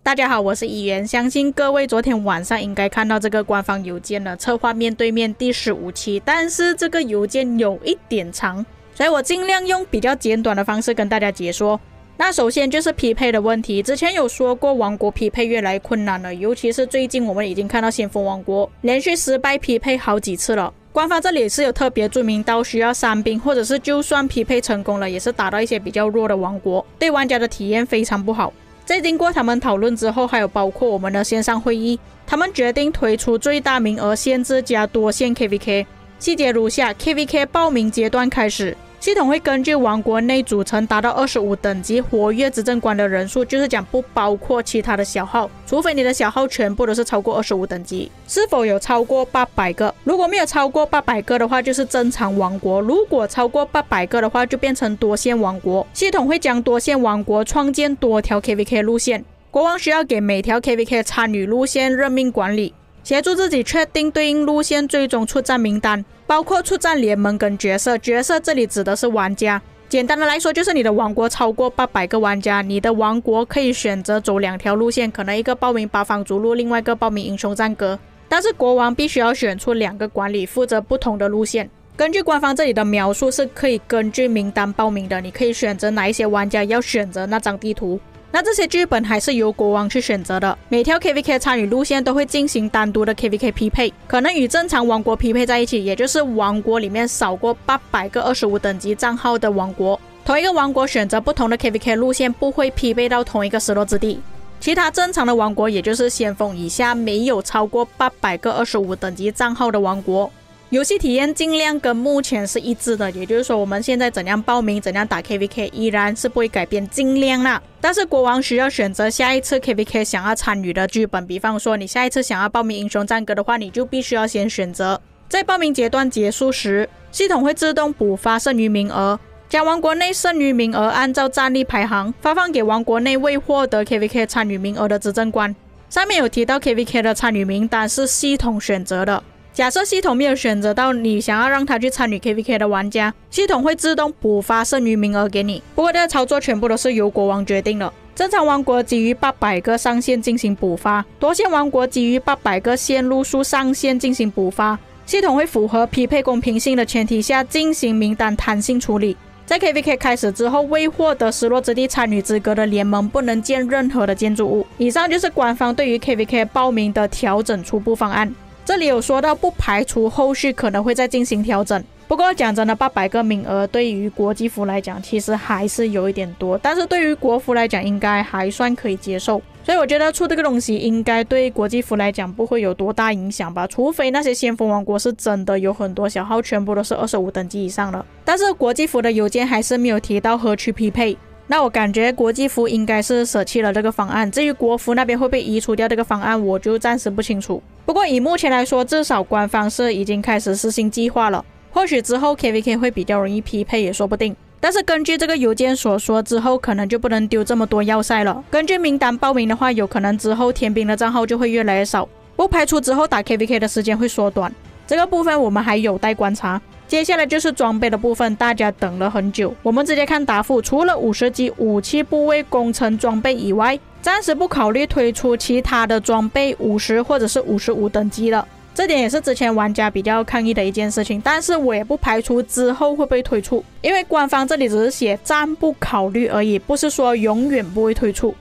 大家好，我是议员，相信各位昨天晚上应该看到这个官方邮件了，策划面对面第15期，但是这个邮件有一点长，所以我尽量用比较简短的方式跟大家解说。那首先就是匹配的问题，之前有说过王国匹配越来越困难了，尤其是最近我们已经看到先锋王国连续失败匹配好几次了。官方这里是有特别注明到需要3兵，或者是就算匹配成功了，也是打到一些比较弱的王国，对玩家的体验非常不好。在经过他们讨论之后，还有包括我们的线上会议，他们决定推出最大名额限制加多线 KVK。 细节如下， KVK 报名阶段开始，系统会根据王国内组成达到25等级活跃执政官的人数，就是讲不包括其他的小号，除非你的小号全部都是超过25等级。是否有超过800个？如果没有超过800个的话，就是正常王国；如果超过800个的话，就变成多线王国。系统会将多线王国创建多条 KVK 路线，国王需要给每条 KVK 参与路线任命管理，协助自己确定对应路线最终出战名单，包括出战联盟跟角色。角色这里指的是玩家，简单的来说就是你的王国超过800个玩家，你的王国可以选择走2条路线，可能一个报名八方逐鹿，另外一个报名英雄战歌，但是国王必须要选出2个管理负责不同的路线。根据官方这里的描述，是可以根据名单报名的，你可以选择哪一些玩家要选择那张地图。那这些剧本还是由国王去选择的，每条 KVK 参与路线都会进行单独的 KVK 匹配，可能与正常王国匹配在一起，也就是王国里面少过800个25等级账号的王国。同一个王国选择不同的 KVK 路线，不会匹配到同一个失落之地。其他正常的王国，也就是先锋以下没有超过800个25等级账号的王国，游戏体验尽量跟目前是一致的，也就是说我们现在怎样报名怎样打 KVK 依然是不会改变，尽量啦。但是国王需要选择下一次 KVK 想要参与的剧本，比方说你下一次想要报名英雄战歌的话，你就必须要先选择。在报名阶段结束时，系统会自动补发剩余名额，将王国内剩余名额按照战力排行发放给王国内未获得 KVK 参与名额的执政官。上面有提到 KVK 的参与名单是系统选择的，假设系统没有选择到你想要让他去参与 KVK 的玩家，系统会自动补发剩余名额给你。不过这个操作全部都是由国王决定的。正常王国基于800个上限进行补发，多线王国基于800个线路数上限进行补发。系统会符合匹配公平性的前提下进行名单弹性处理。在 KVK 开始之后，未获得失落之地参与资格的联盟不能建任何的建筑物。以上就是官方对于 KVK 报名的调整初步方案。这里有说到不排除后续可能会再进行调整，不过讲真的，800个名额对于国际服来讲其实还是有一点多，但是对于国服来讲应该还算可以接受，所以我觉得出这个东西应该对国际服来讲不会有多大影响吧，除非那些先锋王国是真的有很多小号全部都是25等级以上的。但是国际服的邮件还是没有提到何去匹配，那我感觉国际服应该是舍弃了这个方案，至于国服那边会被移除掉这个方案，我就暂时不清楚。不过以目前来说，至少官方是已经开始实行计划了，或许之后 KVK 会比较容易匹配也说不定。但是根据这个邮件所说，之后可能就不能丢这么多要塞了。根据名单报名的话，有可能之后天兵的账号就会越来越少，不排除之后打 KVK 的时间会缩短，这个部分我们还有待观察。接下来就是装备的部分，大家等了很久，我们直接看答复。除了50级武器部位工程装备以外，暂时不考虑推出其他的装备50或者是55等级了，这点也是之前玩家比较抗议的一件事情，但是我也不排除之后会不会推出，因为官方这里只是写暂不考虑而已，不是说永远不会推出。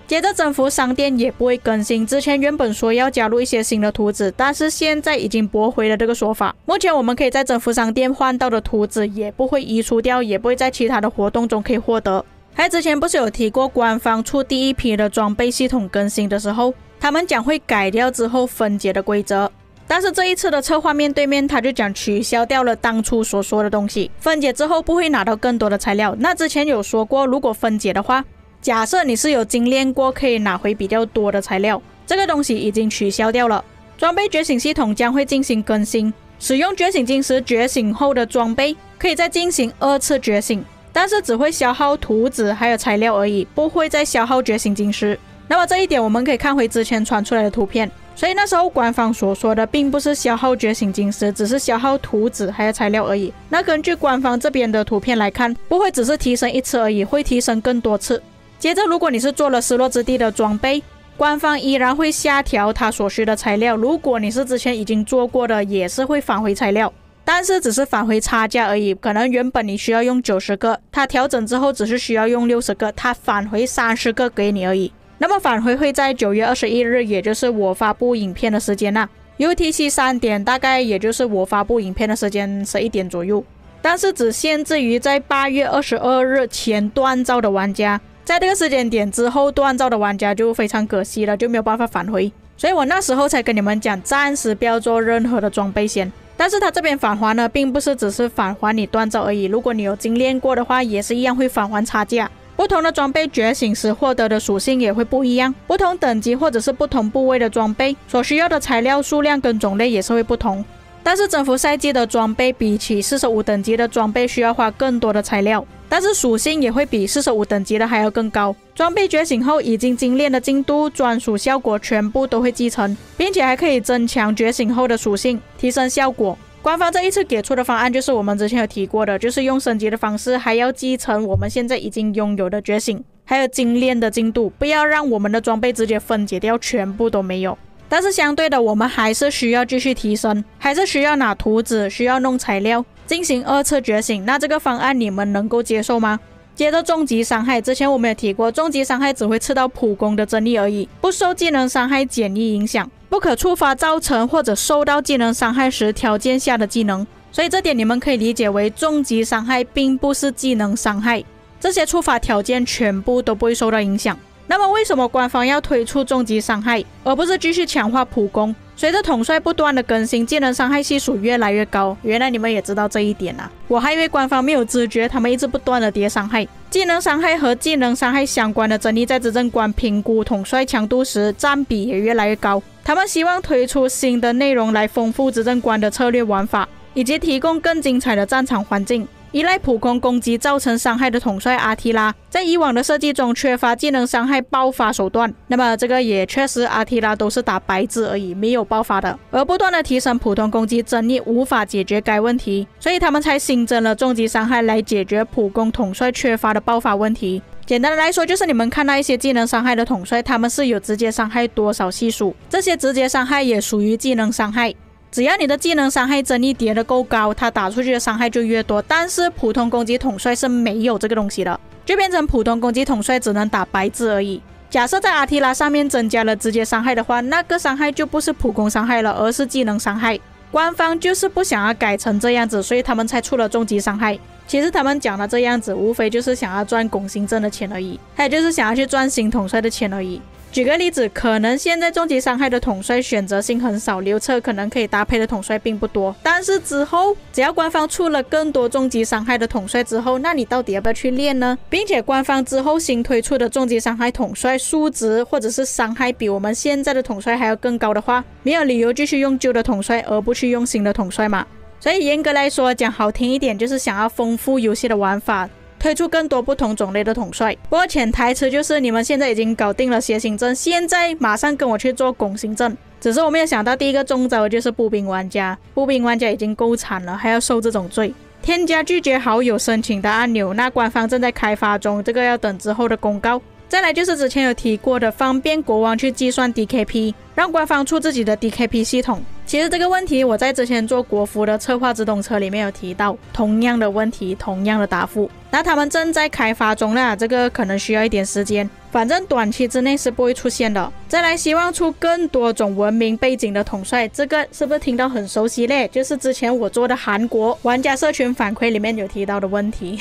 接着征服商店也不会更新，之前原本说要加入一些新的图纸，但是现在已经驳回了这个说法。目前我们可以在征服商店换到的图纸也不会移除掉，也不会在其他的活动中可以获得。还之前不是有提过官方出第一批的装备系统更新的时候，他们讲会改掉之后分解的规则，但是这一次的策划面对面他就讲取消掉了当初所说的东西，分解之后不会拿到更多的材料。那之前有说过，如果分解的话，假设你是有精炼过，可以拿回比较多的材料，这个东西已经取消掉了。装备觉醒系统将会进行更新，使用觉醒晶石觉醒后的装备可以再进行2次觉醒，但是只会消耗图纸还有材料而已，不会再消耗觉醒晶石。那么这一点我们可以看回之前传出来的图片，所以那时候官方所说的并不是消耗觉醒晶石，只是消耗图纸还有材料而已。那根据官方这边的图片来看，不会只是提升一次而已，会提升更多次。接着如果你是做了失落之地的装备，官方依然会下调它所需的材料，如果你是之前已经做过的，也是会返回材料，但是只是返回差价而已。可能原本你需要用90个，它调整之后只是需要用60个，它返回30个给你而已。那么返回会在9月21日，也就是我发布影片的时间啦。UTC 3点大概也就是我发布影片的时间11点左右，但是只限制于在8月22日前锻造的玩家，在这个时间点之后锻造的玩家就非常可惜了，就没有办法返回。所以我那时候才跟你们讲，暂时不要做任何的装备先。但是它这边返还呢，并不是只是返还你锻造而已，如果你有精炼过的话，也是一样会返还差价。不同的装备觉醒时获得的属性也会不一样，不同等级或者是不同部位的装备所需要的材料数量跟种类也是会不同。但是征服赛季的装备比起45等级的装备需要花更多的材料，但是属性也会比45等级的还要更高。装备觉醒后已经精炼的进度、专属效果全部都会继承，并且还可以增强觉醒后的属性，提升效果。官方这一次给出的方案就是我们之前有提过的，就是用升级的方式还要继承我们现在已经拥有的觉醒还有精炼的进度，不要让我们的装备直接分解掉，全部都没有。但是相对的，我们还是需要继续提升，还是需要拿图纸，需要弄材料进行2次觉醒。那这个方案你们能够接受吗？接着终极伤害，之前我们也提过，终极伤害只会刺到普攻的真力而已，不受技能伤害减一影响，不可触发造成或者受到技能伤害时条件下的技能。所以这点你们可以理解为终极伤害并不是技能伤害，这些触发条件全部都不会受到影响。那么为什么官方要推出终极伤害，而不是继续强化普攻？随着统帅不断的更新，技能伤害系数越来越高。原来你们也知道这一点啊，我还以为官方没有知觉，他们一直不断的叠伤害。技能伤害和技能伤害相关的真理在执政官评估统帅强度时占比也越来越高。他们希望推出新的内容来丰富执政官的策略玩法，以及提供更精彩的战场环境。依赖普攻攻击造成伤害的统帅阿提拉，在以往的设计中缺乏技能伤害爆发手段，那么这个也确实阿提拉都是打白字而已，没有爆发的。而不断的提升普通攻击真力无法解决该问题，所以他们才新增了终极伤害来解决普攻统帅缺乏的爆发问题。简单的来说，就是你们看到一些技能伤害的统帅，他们是有直接伤害多少系数，这些直接伤害也属于技能伤害。只要你的技能伤害真力叠得够高，他打出去的伤害就越多。但是普通攻击统帅是没有这个东西的，就变成普通攻击统帅只能打白字而已。假设在阿提拉上面增加了直接伤害的话，那个伤害就不是普攻伤害了，而是技能伤害。官方就是不想要改成这样子，所以他们才出了终极伤害。其实他们讲的这样子，无非就是想要赚拱形阵的钱而已，还有就是想要去赚新统帅的钱而已。举个例子，可能现在终极伤害的统帅选择性很少，流策可能可以搭配的统帅并不多，但是之后只要官方出了更多终极伤害的统帅之后，那你到底要不要去练呢？并且官方之后新推出的终极伤害统帅数值或者是伤害比我们现在的统帅还要更高的话，没有理由继续用旧的统帅而不去用新的统帅嘛。所以严格来说，讲好听一点，就是想要丰富游戏的玩法，推出更多不同种类的统帅。不过潜台词就是你们现在已经搞定了楔形阵，现在马上跟我去做拱形阵。只是我没有想到第一个中招的就是步兵玩家，步兵玩家已经够惨了，还要受这种罪。添加拒绝好友申请的按钮，那官方正在开发中，这个要等之后的公告。再来就是之前有提过的，方便国王去计算 DKP， 让官方出自己的 DKP 系统。其实这个问题我在之前做国服的策划自动车里面有提到，同样的问题，同样的答复。那他们正在开发中啦，这个可能需要一点时间，反正短期之内是不会出现的。再来希望出更多种文明背景的统帅，这个是不是听到很熟悉嘞？就是之前我做的韩国玩家社群反馈里面有提到的问题。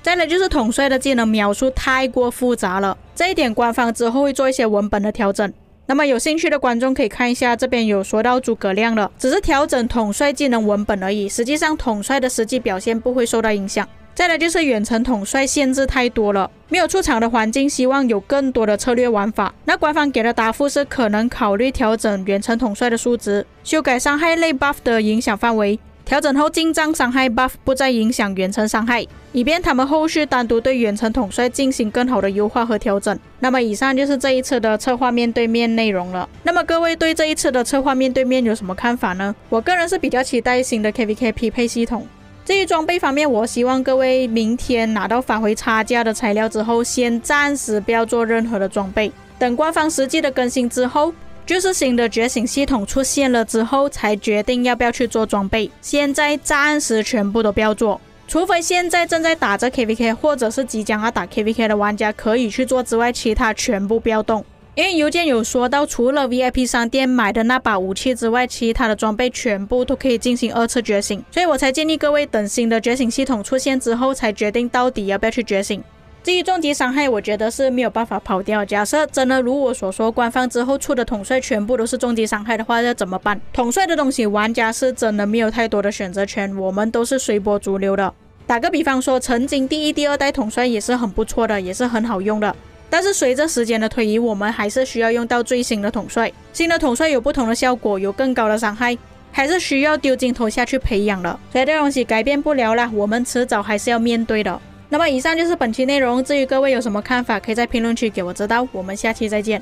再来就是统帅的技能描述太过复杂了，这一点官方之后会做一些文本的调整。那么有兴趣的观众可以看一下，这边有说到诸葛亮了，只是调整统帅技能文本而已，实际上统帅的实际表现不会受到影响。再来就是远程统帅限制太多了，没有出场的环境，希望有更多的策略玩法。那官方给的答复是可能考虑调整远程统帅的数值，修改伤害类 buff 的影响范围，调整后近战伤害 buff 不再影响远程伤害，以便他们后续单独对远程统帅进行更好的优化和调整。那么以上就是这一次的策划面对面内容了。那么各位对这一次的策划面对面有什么看法呢？我个人是比较期待新的 KVK 匹配系统。至于装备方面，我希望各位明天拿到返回差价的材料之后，先暂时不要做任何的装备，等官方实际的更新之后，就是新的觉醒系统出现了之后，才决定要不要去做装备。现在暂时全部都不要做，除非现在正在打着 KVK 或者是即将要打 KVK 的玩家可以去做之外，其他全部不要动。因为邮件有说到，除了 VIP 商店买的那把武器之外，其他的装备全部都可以进行2次觉醒，所以我才建议各位等新的觉醒系统出现之后，才决定到底要不要去觉醒。至于重击伤害，我觉得是没有办法跑掉。假设真的如我所说，官方之后出的统帅全部都是重击伤害的话，要怎么办？统帅的东西，玩家是真的没有太多的选择权，我们都是随波逐流的。打个比方说，曾经第1、第2代统帅也是很不错的，也是很好用的。但是随着时间的推移，我们还是需要用到最新的统帅。新的统帅有不同的效果，有更高的伤害，还是需要丢镜头下去培养的。所以这东西改变不了啦，我们迟早还是要面对的。那么以上就是本期内容，至于各位有什么看法，可以在评论区给我知道。我们下期再见。